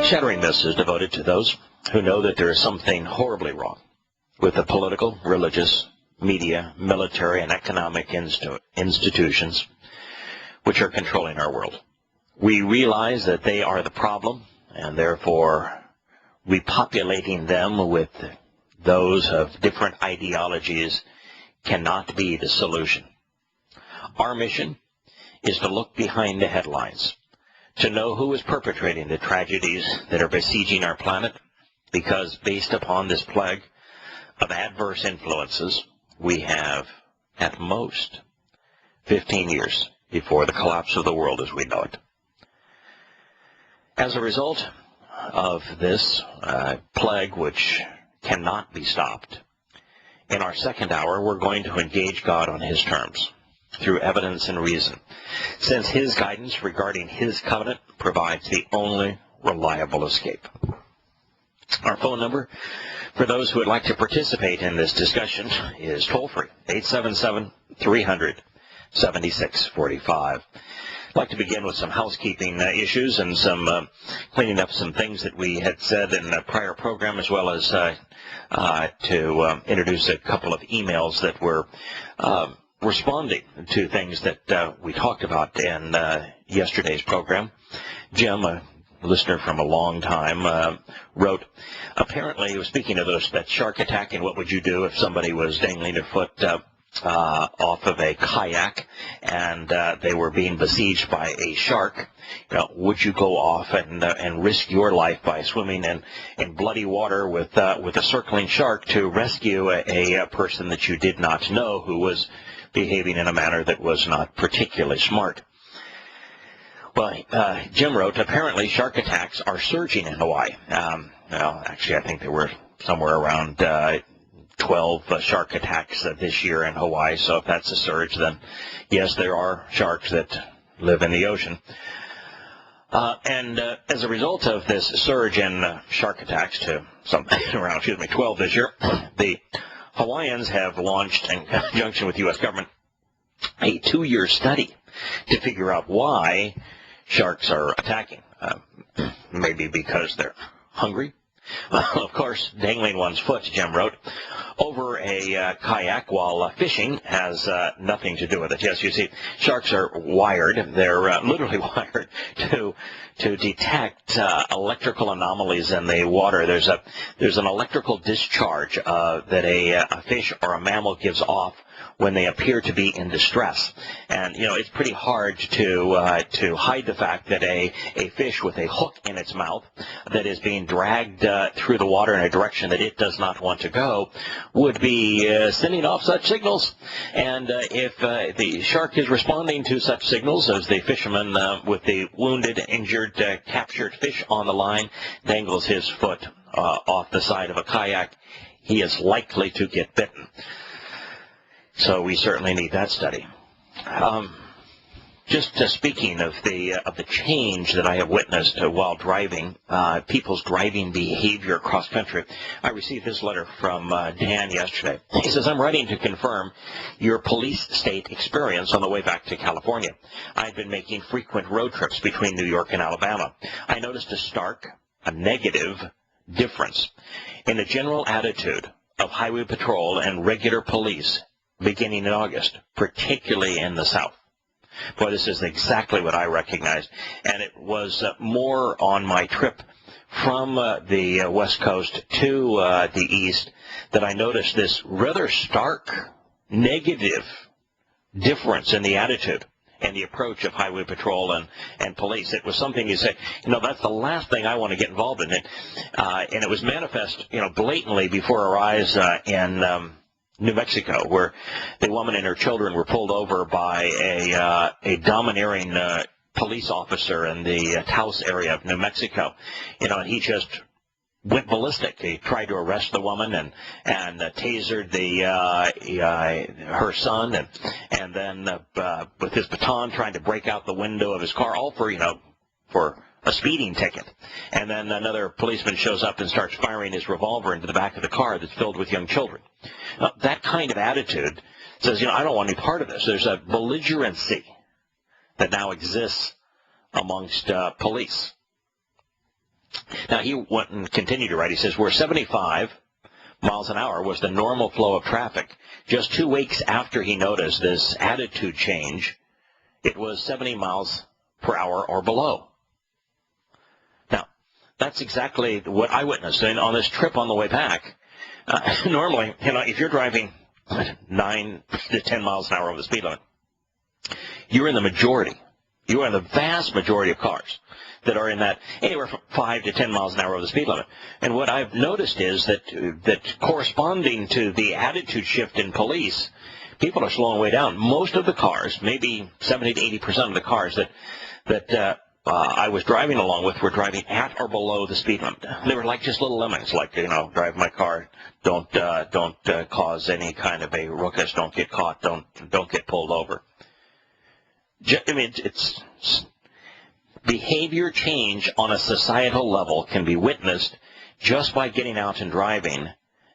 Shattering Myths is devoted to those who know that there is something horribly wrong with the political, religious, media, military, and economic institutions which are controlling our world. We realize that they are the problem, and therefore repopulating them with those of different ideologies cannot be the solution. Our mission is to look behind the headlines, to know who is perpetrating the tragedies that are besieging our planet, because based upon this plague of adverse influences, we have at most 15 years before the collapse of the world as we know it. As a result of this plague, which cannot be stopped, in our second hour we're going to engage God on his terms, through evidence and reason, since his guidance regarding his covenant provides the only reliable escape. Our phone number for those who would like to participate in this discussion is toll-free, 877-300-7645. I'd like to begin with some housekeeping issues and some cleaning up some things that we had said in a prior program, as well as to introduce a couple of emails that were responding to things that we talked about in yesterday's program. Jim, a listener from a long time, wrote, apparently he was speaking of that shark attack and what would you do if somebody was dangling their foot off of a kayak and they were being besieged by a shark. You know, would you go off and risk your life by swimming in bloody water with a circling shark to rescue a person that you did not know who was behaving in a manner that was not particularly smart? Well, Jim wrote, apparently shark attacks are surging in Hawaii. Well, actually, I think there were somewhere around 12 shark attacks this year in Hawaii, so if that's a surge, then yes, there are sharks that live in the ocean. And as a result of this surge in shark attacks to something around, 12 this year, the Hawaiians have launched, in conjunction with the U.S. government, a 2-year study to figure out why sharks are attacking. Maybe because they're hungry. Well, of course, dangling one's foot, Jim wrote, over a kayak while fishing has nothing to do with it. Yes, you see, sharks are wired. They're literally wired to detect electrical anomalies in the water. There's an electrical discharge that a fish or a mammal gives off when they appear to be in distress. And, you know, it's pretty hard to hide the fact that a fish with a hook in its mouth that is being dragged through the water in a direction that it does not want to go would be sending off such signals. And if the shark is responding to such signals, as the fisherman with the wounded, injured, captured fish on the line dangles his foot off the side of a kayak, he is likely to get bitten. So we certainly need that study. Just speaking of the change that I have witnessed while driving, people's driving behavior across country, I received this letter from Dan yesterday. He says, I'm writing to confirm your police state experience on the way back to California. I've been making frequent road trips between New York and Alabama. I noticed a negative difference in the general attitude of highway patrol and regular police beginning in August, particularly in the South. Boy, this is exactly what I recognized. And it was more on my trip from the West Coast to the East that I noticed this rather stark negative difference in the attitude and the approach of highway patrol and police. It was something you say, you know, that's the last thing I want to get involved in. And it was manifest, you know, blatantly before our eyes in New Mexico, where the woman and her children were pulled over by a domineering police officer in the Taos area of New Mexico. You know, and he just went ballistic. He tried to arrest the woman and tasered her son, and then with his baton trying to break out the window of his car, all for a speeding ticket. And then another policeman shows up and starts firing his revolver into the back of the car that's filled with young children. Now, that kind of attitude says, you know, I don't want any part of this. There's a belligerency that now exists amongst police. Now, he went and continued to write. He says, where 75 miles an hour was the normal flow of traffic, just 2 weeks after he noticed this attitude change, it was 70 miles per hour or below. Now, that's exactly what I witnessed. And on this trip on the way back, normally, if you're driving 9 to 10 miles an hour over the speed limit, you're in the majority. You are in the vast majority of cars that are in that anywhere from 5 to 10 miles an hour over the speed limit. And what I've noticed is that corresponding to the attitude shift in police, people are slowing way down. Most of the cars, maybe 70 to 80% of the cars that I was driving along with were driving at or below the speed limit. They were like just little lemmings, like, drive my car, don't cause any kind of a ruckus, don't get caught, don't get pulled over. It's behavior change on a societal level can be witnessed just by getting out and driving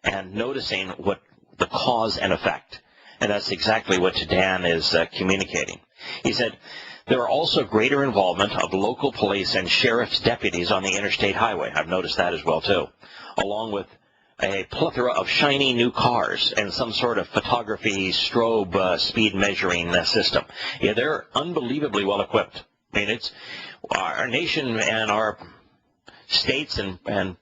and noticing what the cause and effect. And that's exactly what Dan is communicating. He said, there are also greater involvement of local police and sheriff's deputies on the interstate highway. I've noticed that as well, too, along with a plethora of shiny new cars and some sort of photography strobe speed measuring system. Yeah, they're unbelievably well equipped. It's our nation and our states and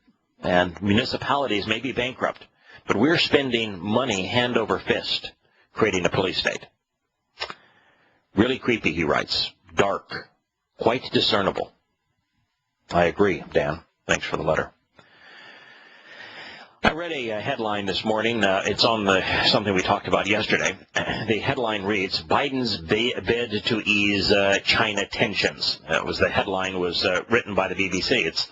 municipalities may be bankrupt, but we're spending money hand over fist creating a police state. Really creepy, he writes. Dark. Quite discernible. I agree, Dan. Thanks for the letter. I read a headline this morning. It's on something we talked about yesterday. The headline reads, Biden's bid to ease China tensions. The headline was written by the BBC. It's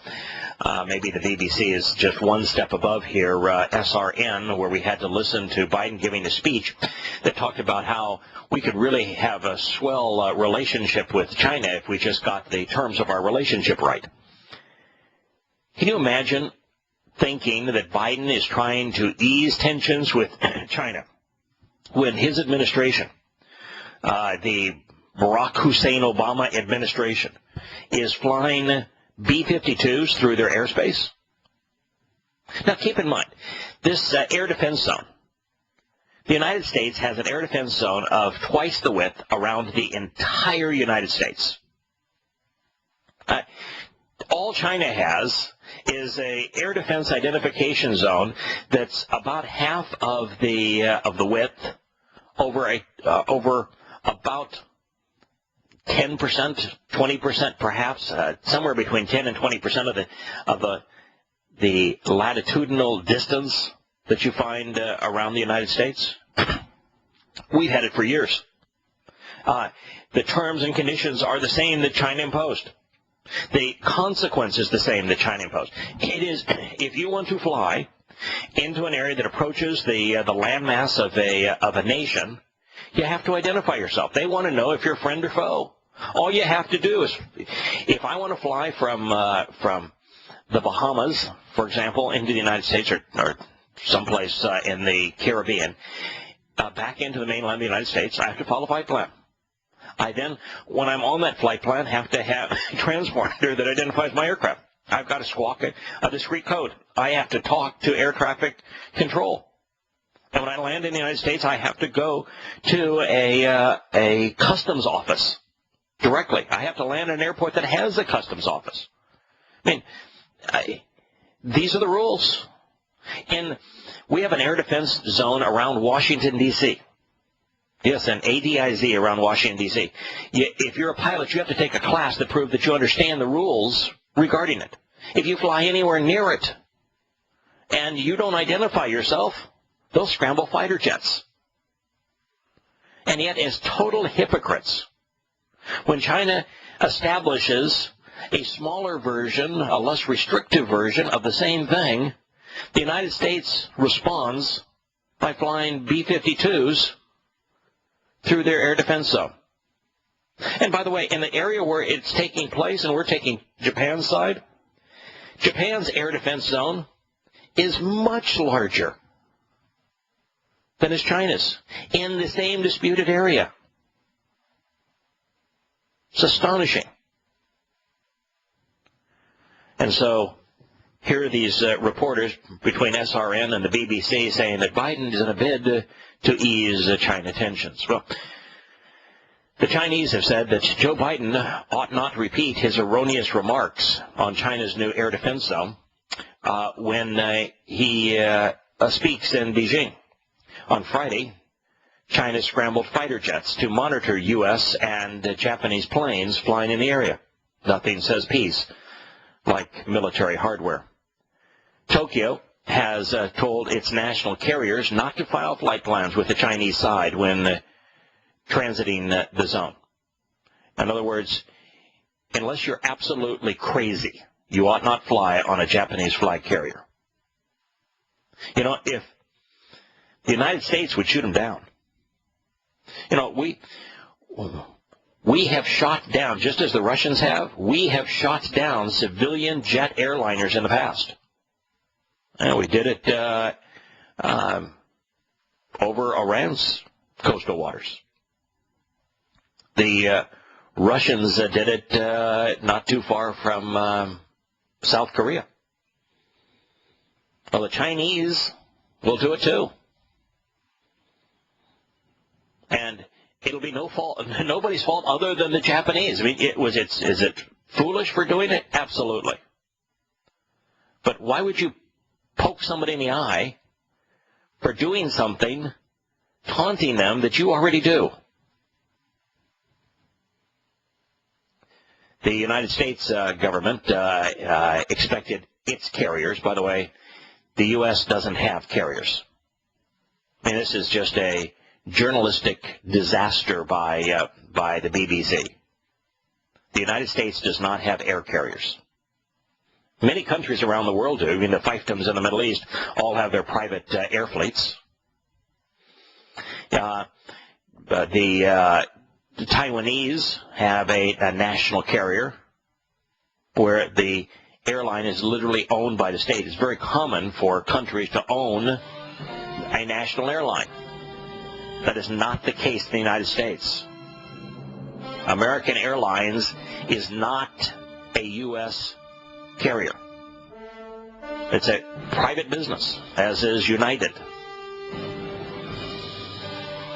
maybe the BBC is just one step above here, SRN, where we had to listen to Biden giving a speech that talked about how we could really have a swell relationship with China if we just got the terms of our relationship right. Can you imagine thinking that Biden is trying to ease tensions with China when his administration, the Barack Hussein Obama administration, is flying B-52s through their airspace? Now, keep in mind, this air defense zone, the United States has an air defense zone of twice the width around the entire United States. All China has is a air defense identification zone that's about half of the width over about 10%, 20% perhaps, somewhere between 10 and 20% of the latitudinal distance that you find around the United States. We've had it for years. The terms and conditions are the same that China imposed. The consequence is the same that China imposed. It is, if you want to fly into an area that approaches the landmass of a nation, you have to identify yourself. They want to know if you're friend or foe. All you have to do is, if I want to fly from the Bahamas, for example, into the United States or someplace in the Caribbean, back into the mainland of the United States, I have to follow a flight plan. I then, when I'm on that flight plan, have to have a transponder that identifies my aircraft. I've got to squawk a discrete code. I have to talk to air traffic control. And when I land in the United States, I have to go to a customs office directly. I have to land in an airport that has a customs office. These are the rules. And we have an air defense zone around Washington, D.C. Yes, an ADIZ around Washington, D.C. If you're a pilot, you have to take a class that proves that you understand the rules regarding it. If you fly anywhere near it and you don't identify yourself, they'll scramble fighter jets. And yet, as total hypocrites, when China establishes a smaller version, a less restrictive version of the same thing, the United States responds by flying B-52s through their air defense zone. And by the way, in the area where it's taking place, and we're taking Japan's side, Japan's air defense zone is much larger than is China's in the same disputed area. It's astonishing. And so here are these reporters between SRN and the BBC saying that Biden is in a bid to ease China tensions. Well, the Chinese have said that Joe Biden ought not repeat his erroneous remarks on China's new air defense zone when he speaks in Beijing. On Friday, China scrambled fighter jets to monitor U.S. and Japanese planes flying in the area. Nothing says peace like military hardware. Tokyo has told its national carriers not to file flight plans with the Chinese side when transiting the zone. In other words, unless you're absolutely crazy, you ought not fly on a Japanese flag carrier. You know, if the United States would shoot them down, you know, we have shot down, just as the Russians have, we have shot down civilian jet airliners in the past. And we did it over Iran's coastal waters. The Russians did it not too far from South Korea. Well, the Chinese will do it too. And it'll be nobody's fault other than the Japanese. I mean, is it foolish for doing it? Absolutely. But why would you poke somebody in the eye for doing something, taunting them that you already do? The United States government expected its carriers. By the way, the U.S. doesn't have carriers. I mean, this is just a journalistic disaster by the BBC. The United States does not have air carriers. Many countries around the world do. I mean, the fiefdoms in the Middle East all have their private air fleets. The Taiwanese have a national carrier where the airline is literally owned by the state. It's very common for countries to own a national airline. That is not the case in the United States. American Airlines is not a U.S. carrier. It's a private business, as is United.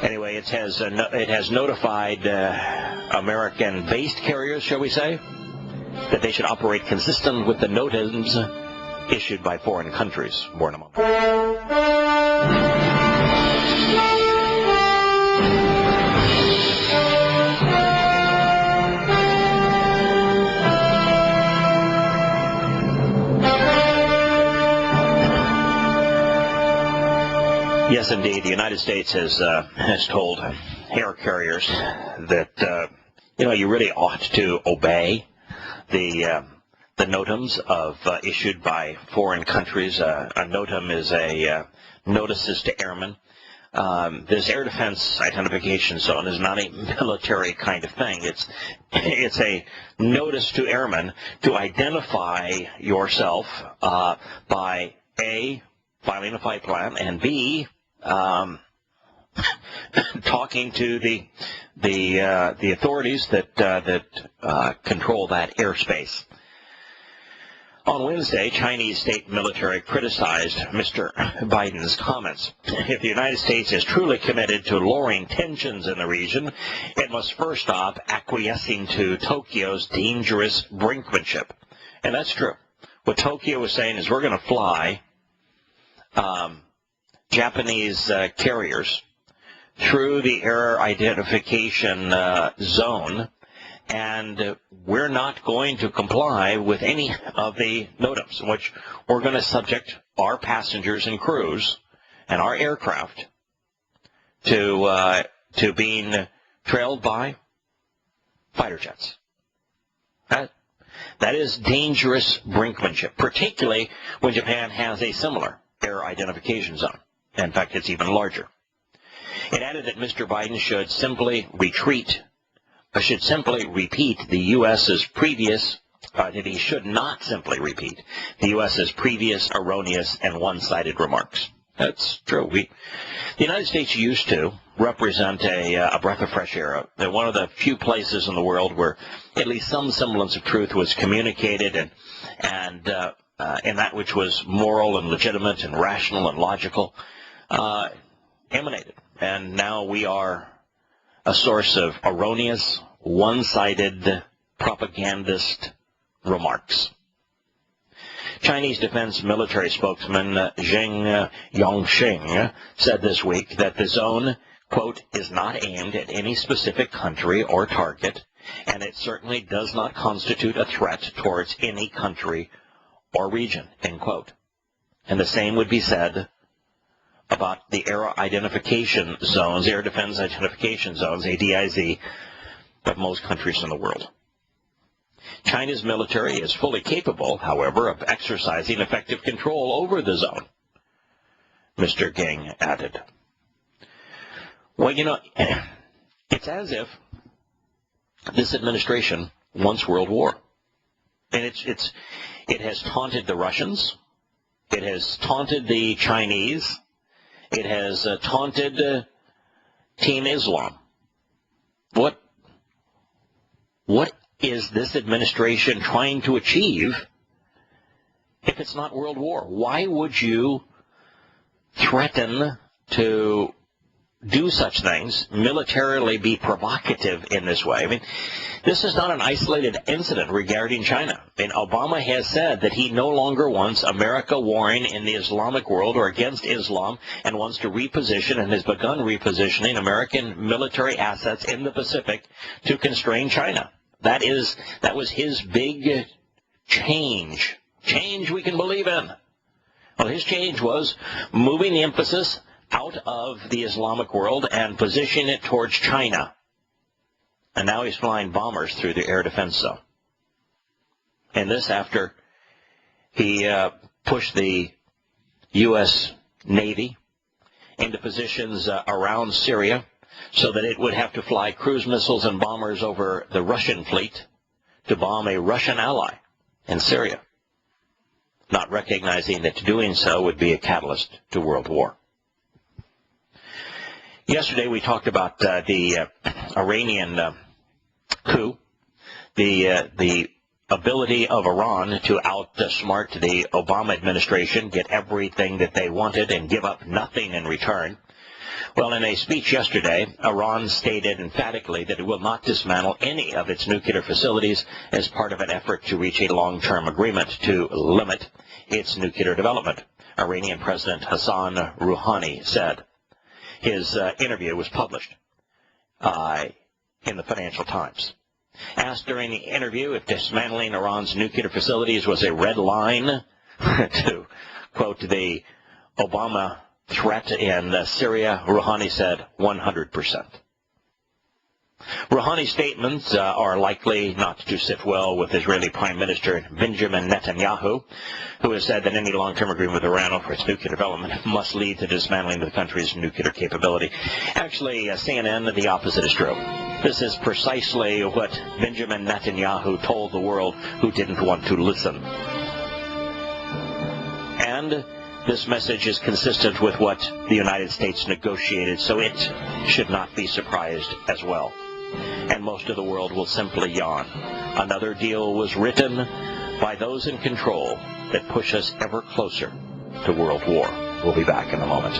Anyway, it has notified American-based carriers, shall we say, that they should operate consistent with the NOTAMs issued by foreign countries. More in a moment. Yes, indeed. The United States has told air carriers that you really ought to obey the NOTAMs issued by foreign countries. A NOTAM is a notices to airmen. This air defense identification zone is not a military kind of thing. It's a notice to airmen to identify yourself by A, filing a flight plan, and B, talking to the authorities that control that airspace. On Wednesday, Chinese state military criticized Mr. Biden's comments. If the United States is truly committed to lowering tensions in the region, it must first stop acquiescing to Tokyo's dangerous brinkmanship. And that's true. What Tokyo was saying is we're going to fly Japanese carriers through the air identification zone, and we're not going to comply with any of the NOTAMs, in which we're going to subject our passengers and crews and our aircraft to being trailed by fighter jets. That is dangerous brinkmanship, particularly when Japan has a similar air identification zone. In fact, it's even larger. It added that Mr. Biden should simply repeat the U.S.'s previous, that he should not simply repeat the U.S.'s previous erroneous and one-sided remarks. That's true. The United States used to represent a breath of fresh air. They're one of the few places in the world where at least some semblance of truth was communicated and that which was moral and legitimate and rational and logical emanated. And now we are a source of erroneous, one-sided propagandist remarks. Chinese Defense Military spokesman Zheng Yongxing said this week that the zone, quote, is not aimed at any specific country or target, and it certainly does not constitute a threat towards any country or region, end quote. And the same would be said about the air identification zones, air defense identification zones, ADIZ, of most countries in the world. China's military is fully capable, however, of exercising effective control over the zone, Mr. Ging added. Well, you know, it's as if this administration wants world war. And it has taunted the Russians. It has taunted the Chinese. It has taunted Team Islam. What is this administration trying to achieve if it's not world war? Why would you threaten to do such things, militarily be provocative in this way? I mean, this is not an isolated incident regarding China. And Obama has said that he no longer wants America warring in the Islamic world or against Islam and wants to reposition and has begun repositioning American military assets in the Pacific to constrain China. That was his big change we can believe in. Well, his change was moving the emphasis out of the Islamic world and positioning it towards China. And now he's flying bombers through the air defense zone. And this after he pushed the U.S. Navy into positions around Syria so that it would have to fly cruise missiles and bombers over the Russian fleet to bomb a Russian ally in Syria, not recognizing that doing so would be a catalyst to world war. Yesterday we talked about the Iranian coup, the ability of Iran to outsmart the Obama administration, get everything that they wanted and give up nothing in return. Well, in a speech yesterday, Iran stated emphatically that it will not dismantle any of its nuclear facilities as part of an effort to reach a long-term agreement to limit its nuclear development, Iranian President Hassan Rouhani said. His interview was published in the Financial Times. Asked during the interview if dismantling Iran's nuclear facilities was a red line to quote the Obama threat in Syria, Rouhani said 100%. Rouhani's statements are likely not to sit well with Israeli Prime Minister Benjamin Netanyahu, who has said that any long-term agreement with Iran over its nuclear development must lead to dismantling of the country's nuclear capability. Actually, CNN, the opposite is true. This is precisely what Benjamin Netanyahu told the world who didn't want to listen. And this message is consistent with what the United States negotiated, so it should not be surprised as well. And most of the world will simply yawn. Another deal was written by those in control that push us ever closer to world war. We'll be back in a moment.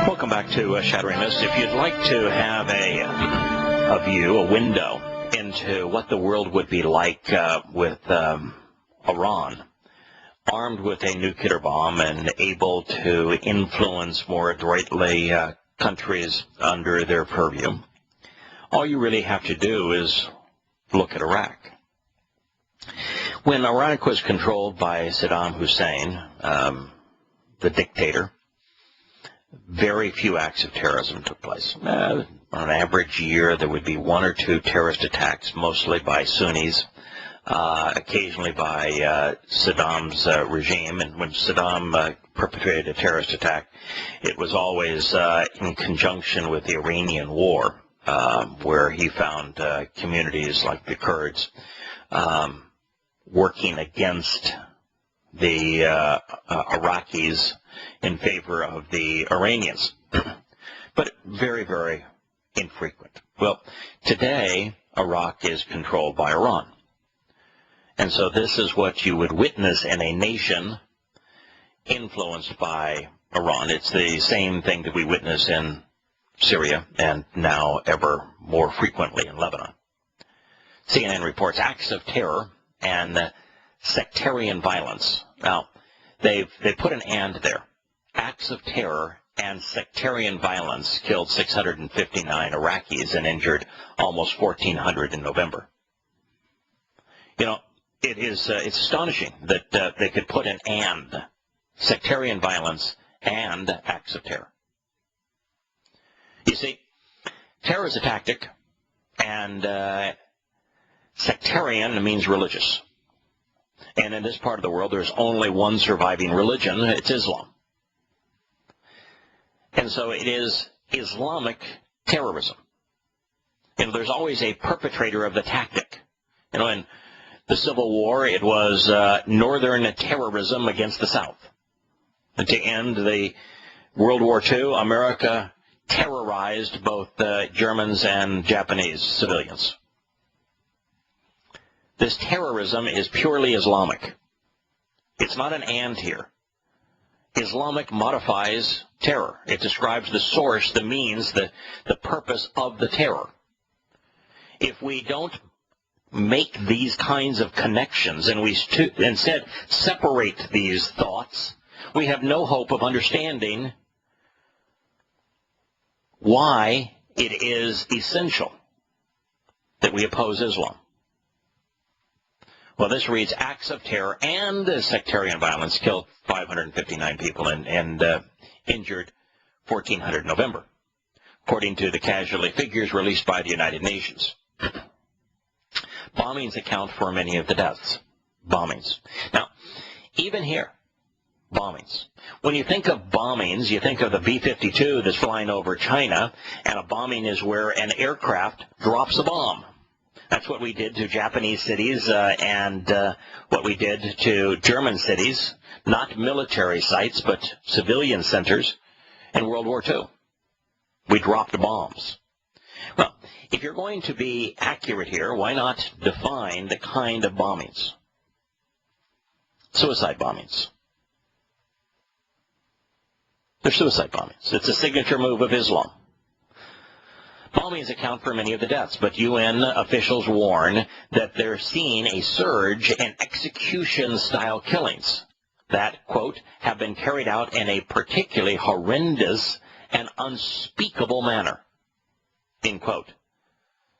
Welcome back to Shattering Myths. If you'd like to have a view, a window into what the world would be like with Iran, armed with a nuclear bomb and able to influence more adroitly countries under their purview, all you really have to do is look at Iraq. When Iraq was controlled by Saddam Hussein, the dictator, very few acts of terrorism took place. On an average year, there would be one or two terrorist attacks, mostly by Sunnis, occasionally by Saddam's regime. And when Saddam perpetrated a terrorist attack, it was always in conjunction with the Iranian War, where he found communities like the Kurds working against the Iraqis in favor of the Iranians. But very, very infrequent. Well, today, Iraq is controlled by Iran. And so this is what you would witness in a nation influenced by Iran. It's the same thing that we witness in Syria and now ever more frequently in Lebanon. CNN reports acts of terror and sectarian violence. Now, they put an and there. Acts of terror and sectarian violence killed 659 Iraqis and injured almost 1,400 in November. You know, it's astonishing that they could put an and, sectarian violence and acts of terror. You see, terror is a tactic, and sectarian means religious. And in this part of the world, there's only one surviving religion. It's Islam. And so it is Islamic terrorism. And there's always a perpetrator of the tactic. You know, in the Civil War, it was northern terrorism against the South. And to end the World War II, America terrorized both Germans and Japanese civilians. This terrorism is purely Islamic. It's not an and here. Islamic modifies terror. It describes the source, the means, the purpose of the terror. If we don't make these kinds of connections and we instead separate these thoughts, we have no hope of understanding why it is essential that we oppose Islam. Well, this reads, acts of terror and sectarian violence killed 559 people and injured 1,400 in November, according to the casualty figures released by the United Nations. Bombings account for many of the deaths. Bombings. Now, even here, bombings. When you think of bombings, you think of the B-52 that's flying over China, and a bombing is where an aircraft drops a bomb. That's what we did to Japanese cities and what we did to German cities, not military sites, but civilian centers in World War II. We dropped bombs. Well, if you're going to be accurate here, why not define the kind of bombings? Suicide bombings. They're suicide bombings. It's a signature move of Islam. Bombings account for many of the deaths, but UN officials warn that they're seeing a surge in execution-style killings that, quote, have been carried out in a particularly horrendous and unspeakable manner, end quote,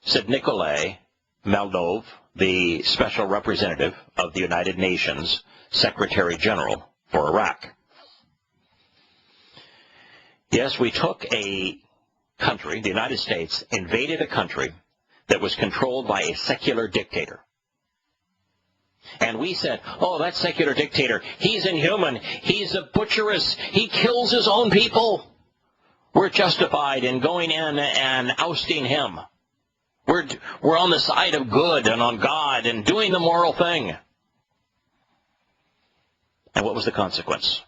said Nikolai Maldov, the special representative of the United Nations Secretary General for Iraq. Yes, we took a country, the United States, invaded a country that was controlled by a secular dictator. And we said, oh, that secular dictator, he's inhuman, he's a butcheress, he kills his own people. We're justified in going in and ousting him. We're on the side of good and on God and doing the moral thing. And what was the consequence?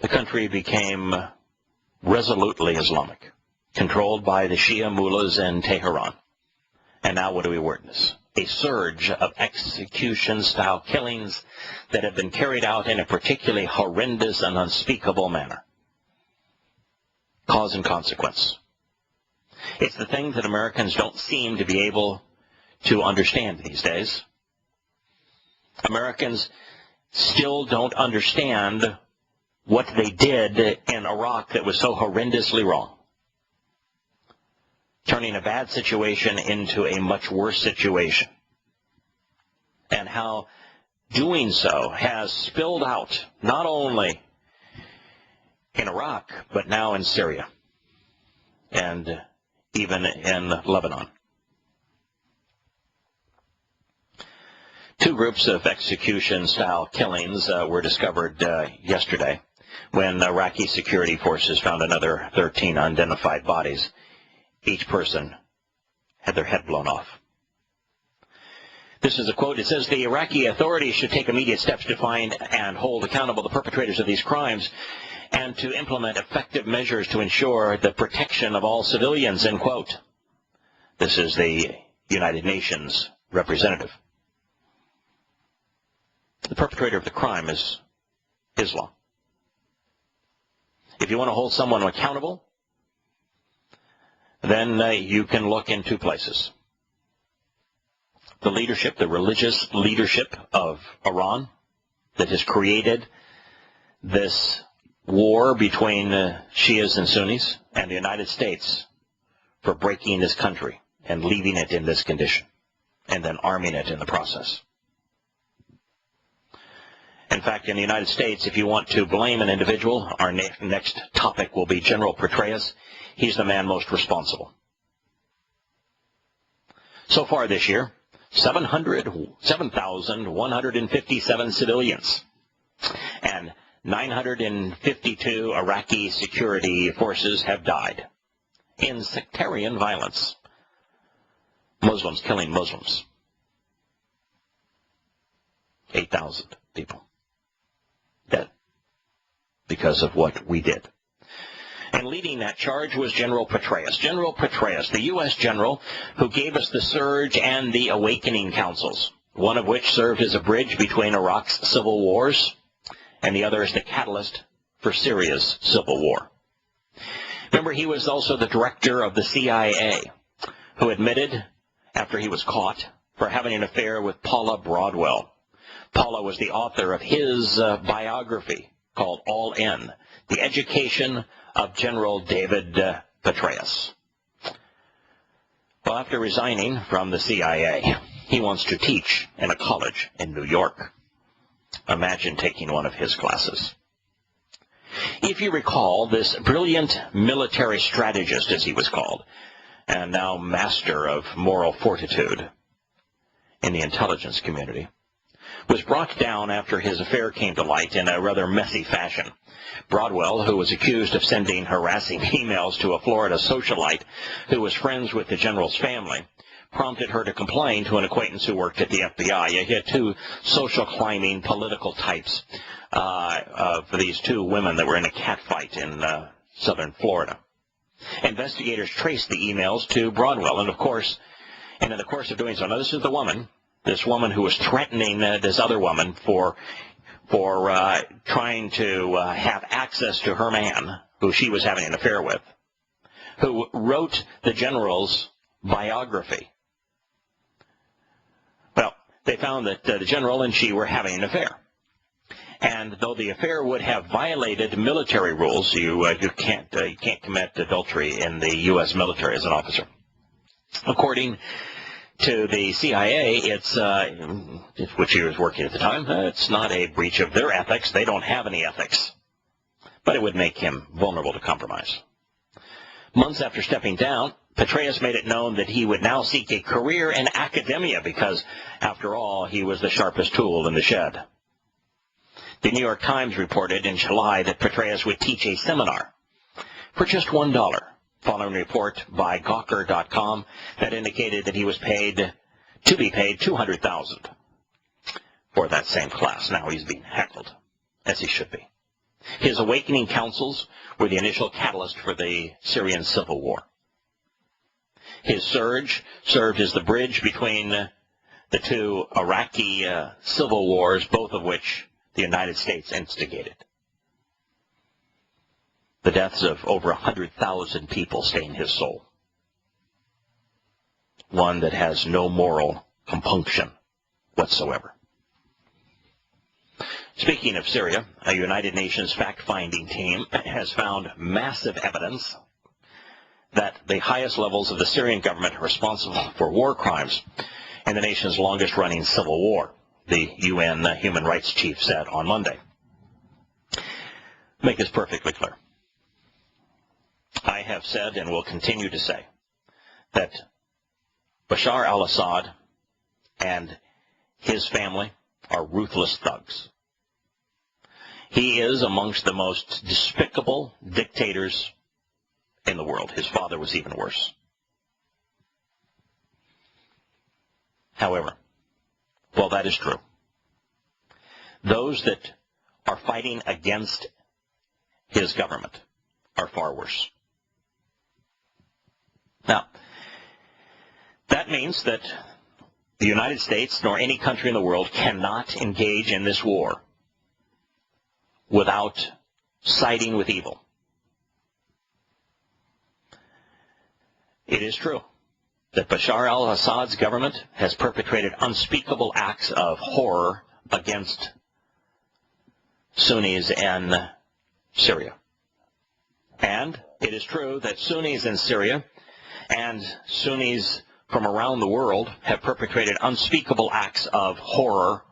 The country became resolutely Islamic, controlled by the Shia mullahs in Tehran. And now what do we witness? A surge of execution-style killings that have been carried out in a particularly horrendous and unspeakable manner. Cause and consequence. It's the thing that Americans don't seem to be able to understand these days. Americans still don't understand what they did in Iraq that was so horrendously wrong, turning a bad situation into a much worse situation, and how doing so has spilled out not only in Iraq, but now in Syria and even in Lebanon. Two groups of execution-style killings were discovered yesterday when Iraqi security forces found another 13 unidentified bodies. Each person had their head blown off. This is a quote. It says, the Iraqi authorities should take immediate steps to find and hold accountable the perpetrators of these crimes and to implement effective measures to ensure the protection of all civilians, end quote. This is the United Nations representative. The perpetrator of the crime is Islam. If you want to hold someone accountable, then you can look in two places. The leadership, the religious leadership of Iran that has created this war between Shias and Sunnis, and the United States for breaking this country and leaving it in this condition and then arming it in the process. In fact, in the United States, if you want to blame an individual, our next topic will be General Petraeus. He's the man most responsible. So far this year, 7,157 civilians and 952 Iraqi security forces have died in sectarian violence. Muslims killing Muslims. 8,000 people dead because of what we did. And leading that charge was General Petraeus. General Petraeus, the U.S. general who gave us the Surge and the Awakening Councils, one of which served as a bridge between Iraq's civil wars and the other is the catalyst for Syria's civil war. Remember, he was also the director of the CIA, who admitted, after he was caught, for having an affair with Paula Broadwell. Paula was the author of his biography called All In, The Education of General David Petraeus. Well, after resigning from the CIA, he wants to teach in a college in New York. Imagine taking one of his classes. If you recall, this brilliant military strategist, as he was called, and now master of moral fortitude in the intelligence community, was brought down after his affair came to light in a rather messy fashion. Broadwell, who was accused of sending harassing emails to a Florida socialite who was friends with the general's family, prompted her to complain to an acquaintance who worked at the FBI. You had two social climbing political types of these two women that were in a catfight in southern Florida. Investigators traced the emails to Broadwell, and in the course of doing so, now this is the woman, this woman who was threatening this other woman for trying to have access to her man, who she was having an affair with, who wrote the general's biography. Well, they found that the general and she were having an affair. And though the affair would have violated military rules, you can't commit adultery in the U.S. military as an officer. According to the CIA, which he was working at the time, it's not a breach of their ethics. They don't have any ethics. But it would make him vulnerable to compromise. Months after stepping down, Petraeus made it known that he would now seek a career in academia because, after all, he was the sharpest tool in the shed. The New York Times reported in July that Petraeus would teach a seminar for just $1, following a report by Gawker.com that indicated that he was to be paid $200,000 for that same class. Now he's being heckled, as he should be. His awakening councils were the initial catalyst for the Syrian civil war. His Surge served as the bridge between the two Iraqi civil wars, both of which the United States instigated. The deaths of over 100,000 people stain his soul. One that has no moral compunction whatsoever. Speaking of Syria, a United Nations fact-finding team has found massive evidence that the highest levels of the Syrian government are responsible for war crimes in the nation's longest-running civil war, the UN Human Rights Chief said on Monday. Make this perfectly clear. I have said and will continue to say that Bashar al-Assad and his family are ruthless thugs. He is amongst the most despicable dictators in the world. His father was even worse. However, while that is true, those that are fighting against his government are far worse. Now, that means that the United States nor any country in the world cannot engage in this war without siding with evil. It is true that Bashar al-Assad's government has perpetrated unspeakable acts of horror against Sunnis in Syria. And it is true that Sunnis in Syria and Sunnis from around the world have perpetrated unspeakable acts of horror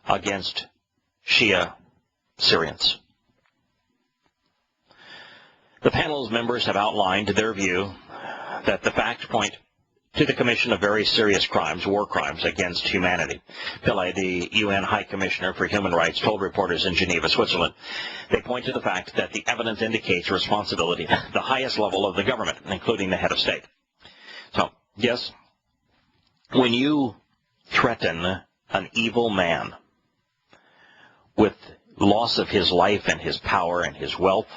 against Shia Syrians. The panel's members have outlined their view that the facts point to the commission of very serious crimes, war crimes against humanity. Pillay, the UN High Commissioner for Human Rights, told reporters in Geneva, Switzerland, they point to the fact that the evidence indicates responsibility at the highest level of the government, including the head of state. So, yes, when you threaten an evil man with loss of his life and his power and his wealth,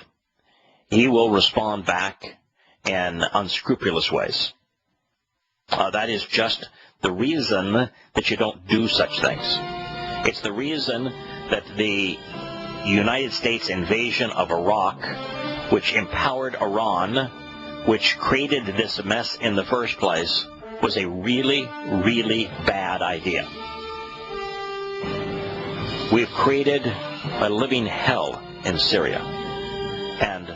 he will respond back in unscrupulous ways. That is just the reason that you don't do such things. It's the reason that the United States invasion of Iraq, which empowered Iran, which created this mess in the first place, was a really, really bad idea. We've created a living hell in Syria. And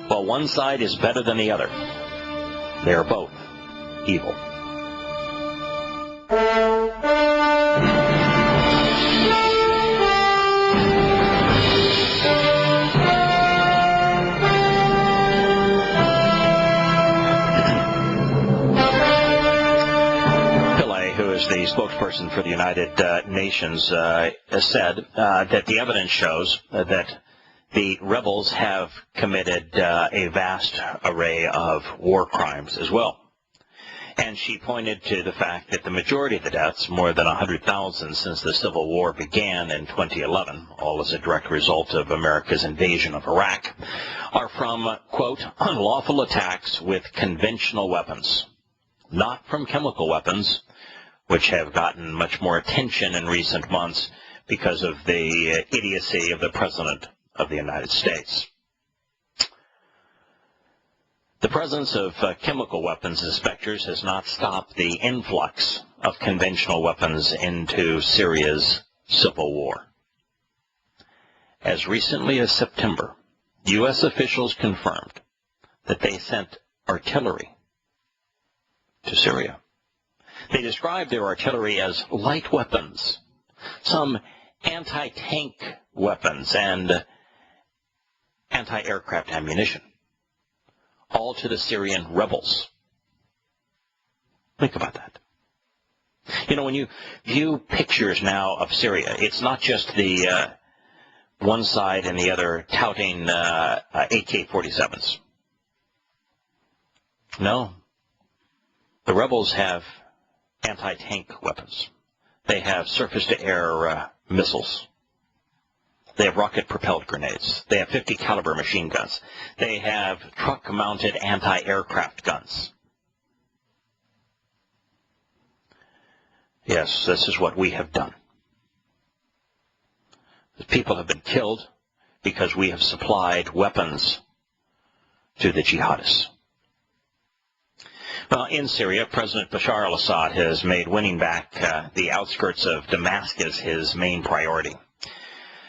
while one side is better than the other, they are both evil. Pillay, who is the spokesperson for the United Nations, has said that the evidence shows that the rebels have committed a vast array of war crimes as well. And she pointed to the fact that the majority of the deaths, more than 100,000 since the Civil War began in 2011, all as a direct result of America's invasion of Iraq, are from, quote, unlawful attacks with conventional weapons, not from chemical weapons, which have gotten much more attention in recent months because of the idiocy of the President of the United States. The presence of chemical weapons inspectors has not stopped the influx of conventional weapons into Syria's civil war. As recently as September, U.S. officials confirmed that they sent artillery to Syria. They described their artillery as light weapons, some anti-tank weapons, and anti-aircraft ammunition, all to the Syrian rebels. Think about that. You know, when you view pictures now of Syria, it's not just the one side and the other touting AK-47s. No. The rebels have anti-tank weapons. They have surface-to-air missiles. They have rocket-propelled grenades. They have 50 caliber machine guns. They have truck-mounted anti-aircraft guns. Yes, this is what we have done. The people have been killed because we have supplied weapons to the jihadists. Well, in Syria, President Bashar al-Assad has made winning back the outskirts of Damascus his main priority.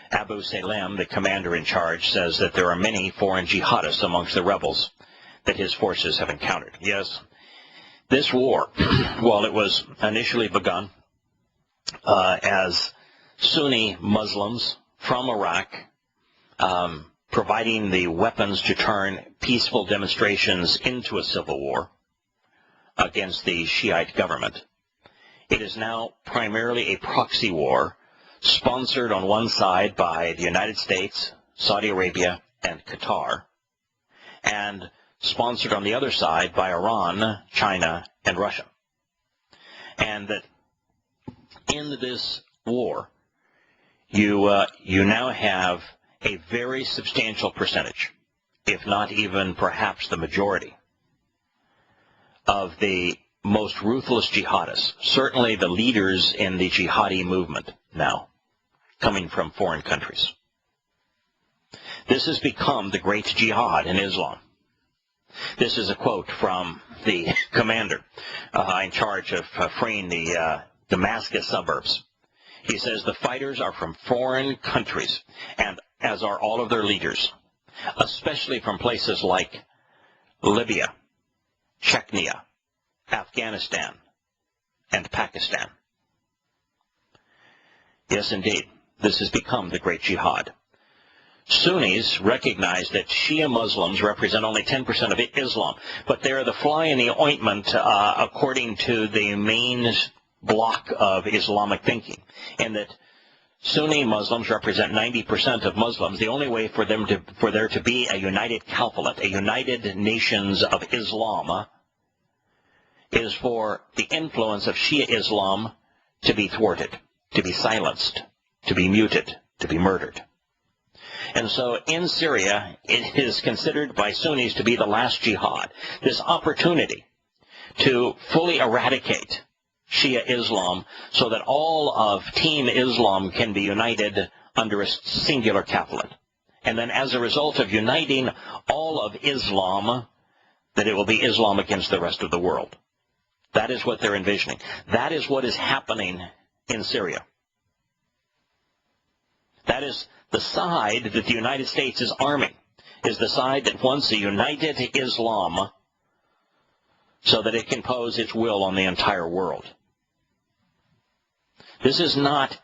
Abu Salem, the commander in charge, says that there are many foreign jihadists amongst the rebels that his forces have encountered. Yes, this war, while it was initially begun as Sunni Muslims from Iraq providing the weapons to turn peaceful demonstrations into a civil war against the Shiite government, It is now primarily a proxy war, sponsored on one side by the United States, Saudi Arabia, and Qatar, and sponsored on the other side by Iran, China, and Russia. And that in this war, you now have a very substantial percentage, if not even perhaps the majority, of the most ruthless jihadists, certainly the leaders in the jihadi movement now, coming from foreign countries. This has become the great jihad in Islam. This is a quote from the commander in charge of freeing the Damascus suburbs. He says, the fighters are from foreign countries, and as are all of their leaders, especially from places like Libya, Chechnya, Afghanistan, and Pakistan. Yes, indeed, this has become the great jihad. Sunnis recognize that Shia Muslims represent only 10% of Islam, but they're the fly in the ointment according to the main block of Islamic thinking, and that Sunni Muslims represent 90% of Muslims. The only way for there to be a united caliphate, a united nations of Islam, is for the influence of Shia Islam to be thwarted, to be silenced, to be muted, to be murdered. And so in Syria, it is considered by Sunnis to be the last jihad, this opportunity to fully eradicate Shia Islam so that all of Team Islam can be united under a singular caliphate. And then as a result of uniting all of Islam, that it will be Islam against the rest of the world. That is what they're envisioning. That is what is happening in Syria. That is the side that the United States is arming, is the side that wants a united Islam so that it can impose its will on the entire world. This is not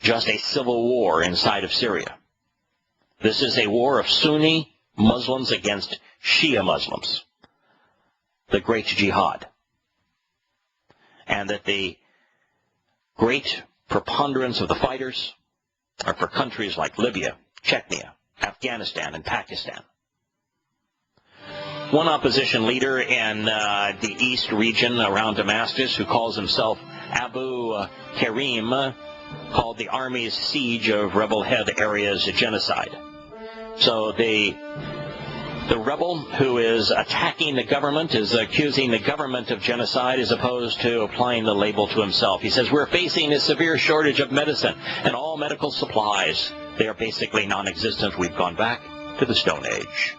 just a civil war inside of Syria. This is a war of Sunni Muslims against Shia Muslims, the great jihad. And that the great preponderance of the fighters are for countries like Libya, Chechnya, Afghanistan, and Pakistan. One opposition leader in the east region around Damascus, who calls himself Abu Karim, called the army's siege of rebel-held areas a genocide. So the rebel who is attacking the government is accusing the government of genocide as opposed to applying the label to himself. He says, we're facing a severe shortage of medicine and all medical supplies. They are basically non-existent. We've gone back to the Stone Age.